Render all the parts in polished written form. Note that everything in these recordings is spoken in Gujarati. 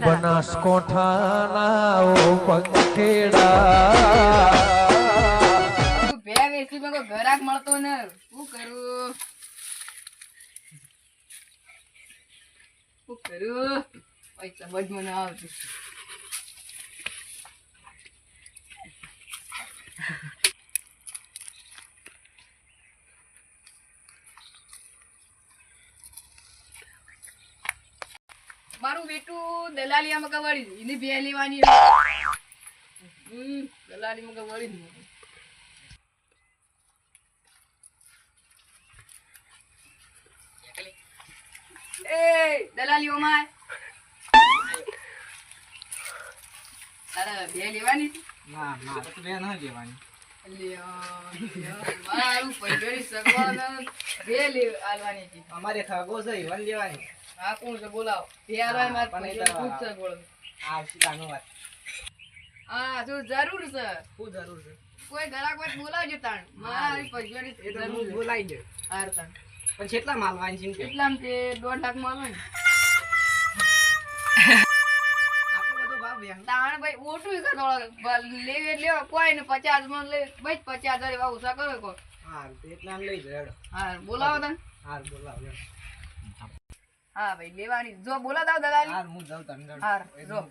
બનાસકોઠાના ઓ પંખેડા બે વેચી માં કોઈ ઘરાક મળતો ને શું કરું પૈસા સમજમાં ના આવતું મારું બેટું દલાલીયા માં કવાડી એની બે લેવાની દલાલી માં કવાડી એ દલાલીઓ માં તારા બે લેવાની ના ના તો બે ન લેવાની મારું પૈસા સગવાનો બે આલવાની હતી અમારે ખગો છે ઈવન લેવાની હા કોણ છે બોલાવો બે આલવાની મારે પૈસા ખૂબ છે બોલો આ શીતાનો વાત હા શું જરૂર છે શું જરૂર છે કોઈ ઘરાક વાત બોલાવજો તાણ મારી પૈસાની જરૂર છે બોલાઈ દે હાર તાણ પણ કેટલા માલવાની છે કેટલામ તે 2 લાખ માં આવે ને આટલો બધો ભાવ બેન તાણ ભાઈ ઓટું છે થોડા લેવે લ્યો કોઈ ને 50 માં લે ભાઈ 50,000 એવા ઓછા કરો કો હા એટલા લઈ જડો હા બોલાવો તાણ હા બોલાવ હા ભાઈ લેવાની જો બોલા દાવ દલાલી હા હું જાઉં તને હાર જો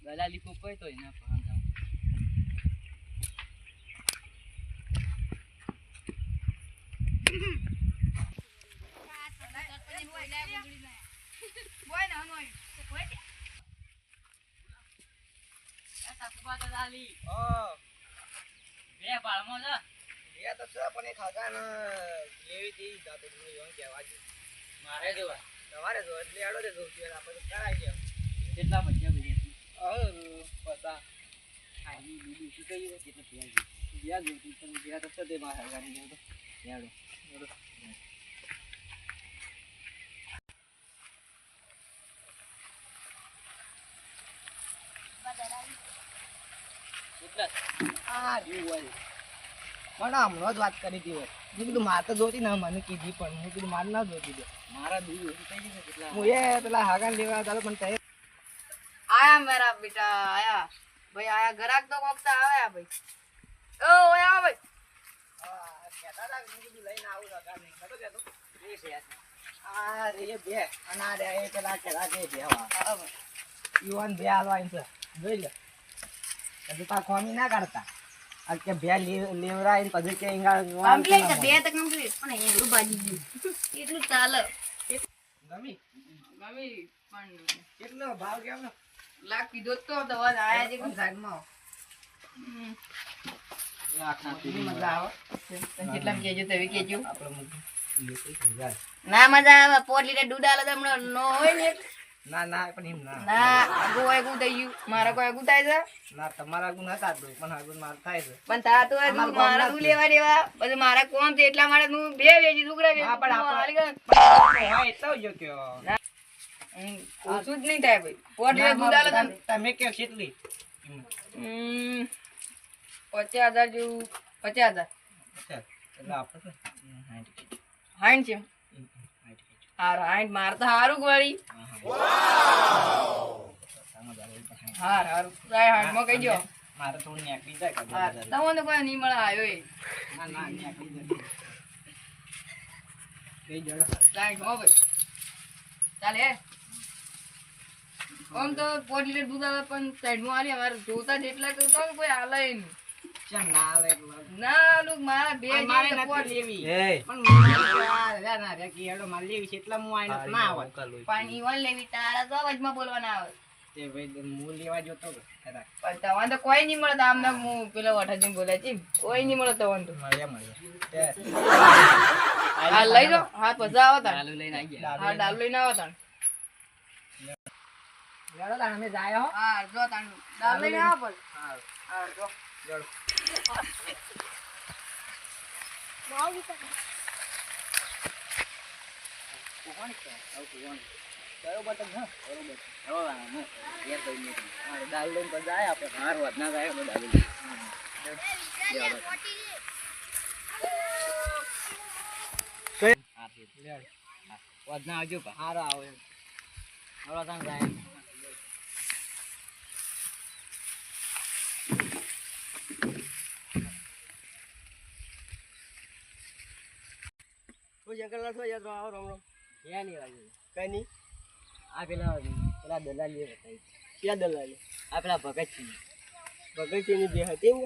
દલાલી કોઈ તો એના પાન જાવ દલાલી ઓ બે બાળમાં જા એ તો છે પણ એ ખાગા ને લેવી હતી જાતો હું એવું કહેવા છું મારે જોવા તમારે જો એટલે આડો દે જોતી આપણે કરાઈ ગયા કેટલા બચ્ચા બચ્ચા પતા આઈ બીજું શું કહીએ કેટલા પ્યાજ જોતી પણ પ્યાજ તો તે મારા ગાડી ગયો તો યાડો આ રહ્યું હોય મને હમણાં જ વાત કરી હતી હોય મેં કીધું મારે તો જોતી ને મને કીધી પણ હું કીધું મારે ના જોતી દે મારા દૂધ ઓછી થઈ ગઈ કેટલા હું એ પેલા હાગા લેવા ચાલો પણ તે આયા મેરા બેટા આયા ભાઈ આયા ઘરાક તો કોકતા આવ્યા ભાઈ ઓ આયા ભાઈ કહેતા હતા કે હું કીધું લઈને આવું હાગા નહીં કતો કહેતો આ રે બે અને આ રે એ પેલા કેલા કે બેવા યુવાન બે હાલવાય છે જોઈ લે હજુ તા ખોમી ના કાઢતા આ કે બે લેવરાય ને પછી કે ઇંગા કમ્પ્લીટ બે તો કમ્પ્લીટ પણ એનું બાજી ગયું એટલું ચાલે ગમી ગમી પણ કેટલો ભાવ કેમ ને લાખ કીધો તો દવા આયા છે પણ સાઈડમાં આખા મજા આવે કેટલામ કેજો તેવી કેજો આપણે ના મજા આવે 4 લીટર દૂધ આલે તમને નો હોય ને ના ના પણ એમ ના ના આગુ આગુ થઈ ગયું મારા કોઈ આગુ થાય છે ના તમારા ગુણ હતા તો પણ આગળ માર થાય છે પણ તા તો મારા તું લેવા દેવા પછી મારા કોણ છે એટલા માટે હું બે વેચી દુકડા હા પણ વેચી આપણે હોય તો જો કયો ઓછું જ નહીં થાય ભાઈ 4 લીટર દૂધ આલે તમે કે કેટલી 50,000 જેવું 50,000 એટલે આપણે હાઈન છે હાર હાઈન માર તો હારું ગોળી હાર હારું જાય હાઈન માં કઈ જો મારે થોડું નેકડી જાય હાર તમને કોઈ નહીં મળે આયો એ ના ના નેકડી જાય કઈ જડો સાઈડ હો ભાઈ ચાલે આમ તો 4 લીટર દૂધ આવે પણ સાઈડમાં આલી અમારે જોતા જેટલા કરતા હોય કોઈ આલે નહીં ચમ ના લે ના લોક મારા બે મારે જે નથી લેવી એ પણ ના રે કે હેડો મારે લેવી છે એટલે હું આઈને ના આવત પાણી વન લેવી તારા તો અવાજમાં બોલવાના આવે તે ભાઈ હું લેવા જોતો ખરા પણ તવાન તો કોઈ નહીં મળે આમને હું પેલો વઠાજી બોલે છે કોઈ નહીં મળે તવાન તો મળ્યા હા લઈ લો હા પછી આવો તાણ ચાલુ લઈને આવી ગયા હા ડાલ લઈને આવો તાણ હેડો તાણ અમે જાય હો હા જો તાણ ડાલ લઈને આવો પણ હા જો હેડો કોણ છે આવું કોણ બરોબર તો ના બરોબર હવે આને યાર કઈ નહીં મારે દાલ લઈને તો જાય આપણે હાર વાત ના જાય આપણે દાલ લઈને વાત ના આવજો પા હારો આવે હવે તાન જાય તો જંગલ તો યાદ આવો રમ રમ ક્યાં નહીં વાગે કઈ નહીં આ પેલા દલાલી બતાવી ક્યાં દલાલી આ પેલા ભગત છે ભગતજીની બે હતી ને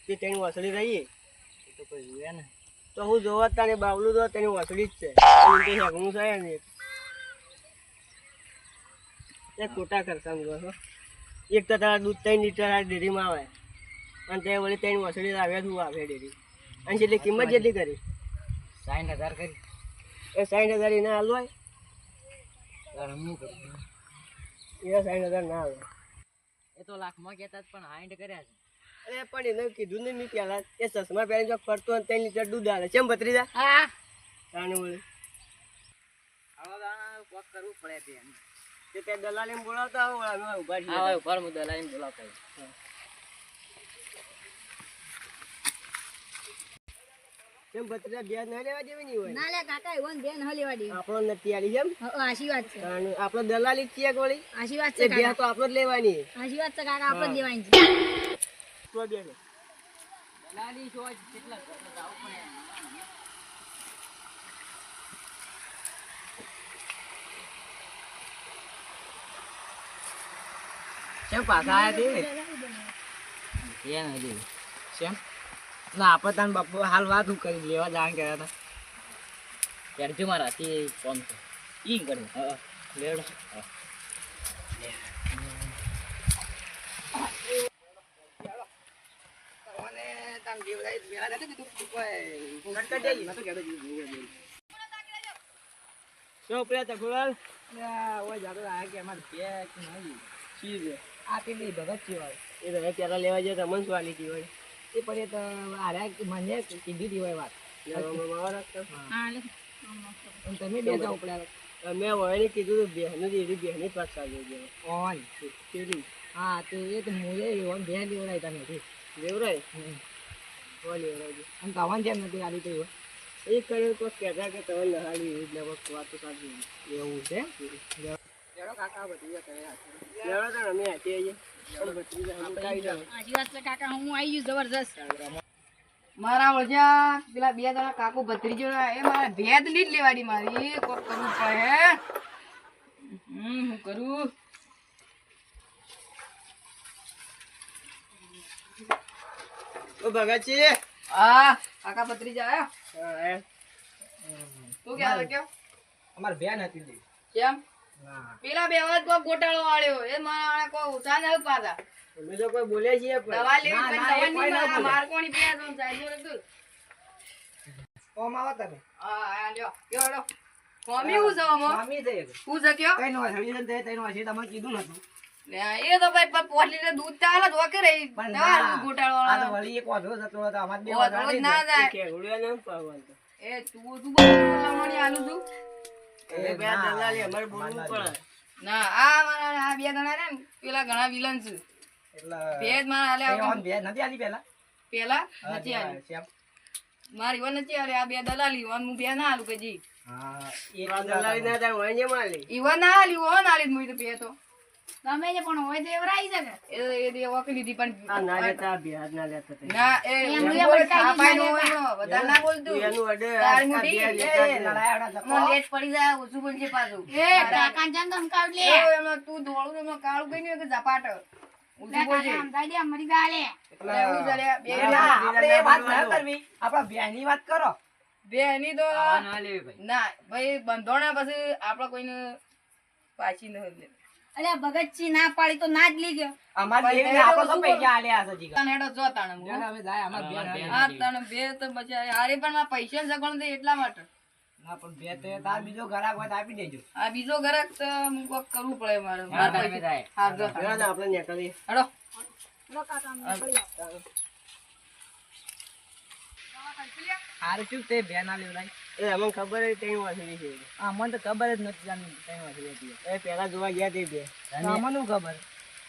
તે તેની વસડી રહી એ તો કોઈ જોયા ને તો હું જોવા તાને બાવલું તો તેની વસડી જ છે તે હેગણું છે ને તે ખોટા ખર્ચા છો એક તો તારા દૂધ 3 લીટર આ ડેરીમાં આવે અને તે વળી તેની વસડી આવ્યા તું આવે ડેરી અને જેટલી કિંમત જેટલી કરી 60,000 કરી એ 60,000 એને હાલવાય તાર હું કરું એ 60,000 ના આવે એ તો લાખમાં કહેતા જ પણ હાઈન્ડ કર્યા છે અરે પણ એને કીધું ને મેં પહેલા એ ચશ્મા પહેરીને જો ફરતો અને 3 લીટર દૂધ આવે કેમ ભત્રીજા હા તાને વળી હવે દાણા કોક કરવું પડે તે એમ તે તે દલાલીને બોલાવતા આવો અમે ઉભા છીએ હા ઉપર હું દલાઈને બોલાવતા કેમ ભત્રીજા બ્યાજ ના લેવા દેવી નહીં હોય ના લે કાકા એવન બેન હલેવાડી આપણો નથી આલી કેમ આશીર્વાદ છે કારણ આપણો દલાલી જ છીએ કે વળી આશીર્વાદ એ બ્યાજ તો આપણો જ લેવાની આશીર્વાદ છે કાકા આપણે દેવાની છે તો બેન દલાલી છો કેટલા આવું પડે કેમ પાછા આવ્યા તે ક્યાં નથી કેમ ના આપણે તાન બાપુ હાલ વાત હું કરી લેવા જાણ કર્યા હતા ત્યારે જો મારા તે ફોન છે ઈ કરું હા લેડો લેવા જાય રમન વાલી હતી હોય એ પડે તો આરે મને કીધી દી હોય વાત તમે બે જાવ પડ્યા મેં વળીને કીધું બેહનું દીધી બેહની પાસ આવી ઓન ગયો હા તો એ તો મુએ ઓન બે લેવડાય તમે નથી લેવરાય લેવરાય અને તવાન જેમ નથી આલી તો એ કર્યું તો કહેતા કે તમે નહાડી એટલે વાત તો સાચી એવું છે લેવડો કાકા બધી લેવડો તો અમે હાથી આવીએ આશીર્વાદ છે કાકા હું આવી ગયું જબરજસ્ત મારા વજા પેલા બે જણા કાકુ ભત્રીજો એ મારા ભેદ ની જ લેવાડી મારી કોક કરવું પડે હું કરું ઓ ભગતજી હા કાકા ભત્રીજા આયા હા તું ક્યાં કેમ અમાર બેન હતી લી કેમ પેલા બે વાત કોઈ ગોટાળો વાળ્યો એ મારા કોઈ ઉઠા ના પાછા અમે તો કોઈ બોલે છીએ પણ દવા લેવી ના, પણ ના, એ કોઈ દવા ના ની બોલે. માર કોણી પીયા તો સાઈડ રાખતું ઓમ આવો તમે હા આ લ્યો લ્યો લ્યો કોમી હું છો મો સ્વામી છે હું છે કયો કઈ નો હળી દે તઈ નો હશે તમને કીધું નતું એ તો ભાઈ 5 લીટર દૂધ ચાલે તો કે રહી પણ દવા ના, ગોટાળો આ તો વાળો વળી એક વાંધો થતો હતો અમાર બે વાંધો વાંધો ના જાય. કે ગુડિયા ને પાવન તો એ તું બોલવાની આલું છું એ બે દલાલી અમારે બોલવું પડે ના આ મારા આ બે જણા રે ને પેલા ઘણા વિલન છે એટલે ભેદ મારા હાલે એ ઓન બે નથી આલી પેલા પેલા નથી આલી શ્યામ. મારી વન નથી આલે આ બે દલાલી વન હું બે ના આલું કે જી હા એ દલાલી ના જાય વણે માલી ઈવન ના આલી વન આલી મુઈ તો બે તો તમે જે પણ હોય તો એવરાઈ છે એ દે વકી લીધી પણ આ ના લેતા બિહાર ના લેતા તઈ. ના એ એમ એમ એ બોલ, બતાવી છાપાઈ દીધા નો હોય નો, બધા ના બોલતું એનું અડે તારી આ મોટી બે એ લેતા જ લડાયડા ધક્કો. મને લેટ પડી જાય ઓછું બોલજે પાછું એ કાકા જાન તો કાવ લે એમાં તું દોડું એમાં કાળું કઈ નહીં કે ઝપાટ ઓછું બોલજે કાકા સમજાઈ દે મરી ગાલે એટલે એવું છે લે, બે ના, ના, આપણે એ વાત ના કરવી આપડા બેની વાત કરો બે એની તો આ ના લેવી ભાઈ ના ભાઈ બંધોણા પછી આપડે કોઈને પાછી ન લે અલે ભગતજી ના પાડી તો ના જ લઈ ગયો અમાર પણ દેવીને એ આપો તો તો શું પૈસા આલ્યા છે જીગા તને હેડો જો તાણે હું. હવે જાય અમાર બેન અમાર આલ્યા. હા તને બે તો બચા હારે પણ મારા પૈસા સગવડ દે એટલા માટે ના પણ બે તો તાર બીજો ઘરાક હોય તો આપી દેજો આ બીજો ઘરાક તો હું કોક કરવું પડે મારે હા, મારા તમે પૈસા જાય. હા જો ના ના આપણે નીકળીએ હેડો લો કાકા નીકળી જાઓ. હારું ચૂપ તે બે ના લેવડાય. એ અમને ખબર જ ત્રણ વાસળી છે. અમને તો ખબર જ નથી જાણતી કઈ વાંચી હતી. એ પેલા જોવા ગયા તે બે. અમને ખબર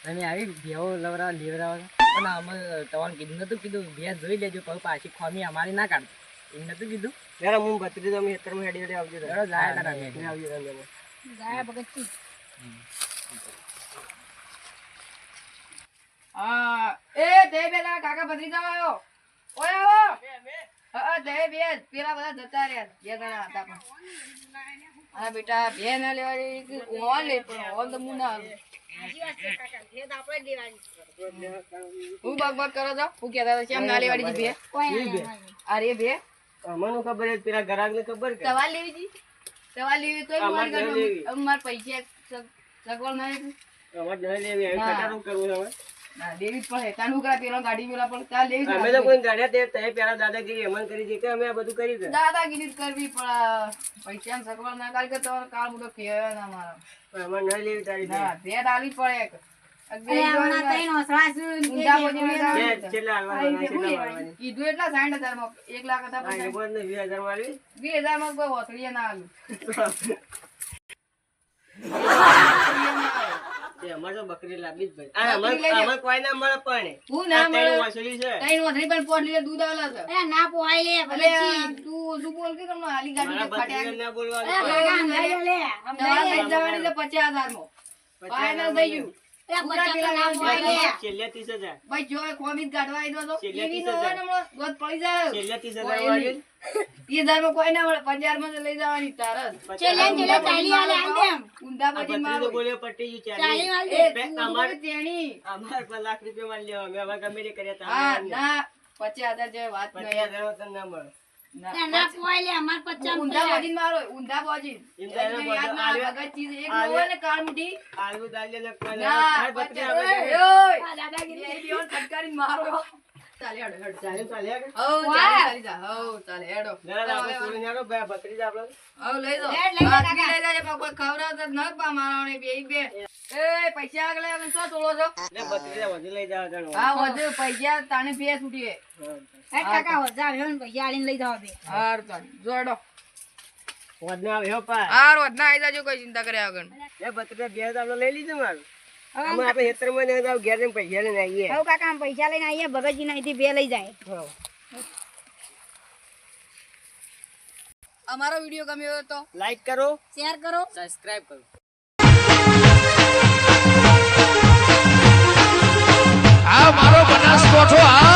તમે આવી ભેવો લેવડાવવા પણ અમે તમને કીધું નતું કીધું બે જોઈ લેજો પછી પાછી ખોમી અમારી ના કાઢ એમ નતું કીધું. જરા હું ભત્રી તમે હેતરમાં હેડી હેડી આવજો ચલો જાય તારા બે. આવજો તમે. ગાય ભગત તું. હા એ તે પેલા કાકા ભત્રીજા આવ્યો. ઓય આવો. હા તે બે પેલા બધા જતા રહ્યા બે જણા હતા પણ. હા બેટા બે ના લેવાની ઓન લે પણ ઓન તો મું ના આલું. હું બક કરો છો હું કહેતા હતા કેમ ના લેવાડી બે અરે બે અમને ખબર જ પેલા ગ્રાહકને ખબર કે સવાલ લેવી હતી સવાલ લેવી તો મારા પૈસા સગવડ ના હતું. અમારે જઈ લેવી આવી કટારું કરવું હવે. ના લેવી જ પડે તાનું કરા પેલો ગાડી પેલા પણ ત્યાં લેવી જ અમે તો કોઈ ગાડ્યા તે પેલા દાદાગીરી અમન કરી દીધી કે અમે આ બધું કરી દે. દાદાગીરી જ કરવી પણ પૈસા સગવડ ના કાલ કે તમારો કાળ મોટો કહેવાય ના મારો પણ અમારે નહીં લેવી તારી ના ભેટ આલી પડે છેલ્લા હાલવા કીધું એટલા 60,000 માં 1 લાખ હતા હા, એ બોલ ને 20,000 માં આવી. 20,000 માં કોઈ હોતળીએ ના આલું. તે અમારે તો બકરી લાવી જ ભાઈ. બકરી આ લઈ લે. અમારે કોઈ ના મળે પણ હું ના આ ત્રણ મળે વાસળી છે. તઈ હોતળી પણ 5 લીટર દૂધ આલે છે. અલે તું શું બોલ કે તમને હાલી ગાડી મારા કે ફાટ્યા ભત્રીજાને ના બોલવાનું. દવા લઈ જવાની છે 50,000 માં ફાઇનલ થઈ ગયું. પૂરા પેલા નામ બોલાય. છેલ્લે 30,000. ભાઈ જો કોમી કાઢવા આઈ દો તો છેલ્લે ટીવી 30,000. નો હોય ને હમણાં દોધ પડી જાય છેલ્લે 30,000 વાળી. 30,000 માં કોઈ ના મળે 50,000 માં તો લઈ જવાની તાર જ. ઊંધા આ પછી ભત્રીજો મારો બોલ્યો પટી ગયું 40. એ તું અમારે બોલ તેણી. અમારે 5 લાખ રૂપિયા માં લેવા અમે હવે ગમે તે કર્યા તા. હા ના 50,000 જેવી વાત નહીં. 50,000 માં તને ના મળે. ઊંધા બોજીને મારો ઊંધા બોજીને. એમ તો એને એટલે યાદ ના આલ્યો- ભગત ચીજ એક ન હોય ને કાળ મુઠી. આલુ દાલ્યો ને કોઈ ના ના. આ 50,000 ભત્રીજા ઓય એ બી ઓન ફટકારીને મારો. ચાલે હેડો હેડો ચાલે. ચાલ્યા કે? હઉ ચાલે જા હઉ ચાલે હેડો. જરા આપણે છોડીને હેડો, બે ભત્રીજા આપણે. હઉ લઈ જાઓ. બાકી લઈ જાજે પણ કોઈ ખવડાવતો જ ન પા મારાને બે. એ પૈસા આગળ આવે શું તોડો છો? એટલે ભત્રીજા વધુ લઈ જાવ જાણો. હા વધુ પૈસા તાણે બે છૂટીએ. હાર ચાલ જોડો. વધુ આવે હો પા. હાર વધ ના આઈ જાજો કોઈ ચિંતા કર્યા વગર. એ ભત્રીજા બે તો આપણે લઈ લીધું મારું. અમે આપણે હેતરમાં ને જાવ ઘેર જઈને પૈસા લઈને આવીએ. પૈસા લઈને આવીએ ભગતજી ના અહીંથી બે લઈ જાય. હા. અમારો વિડીયો ગમ્યો હોય તો લાઈક કરો, શેર કરો. સબસ્ક્રાઇબ કરો. આ મારો બનાસકોઠો આ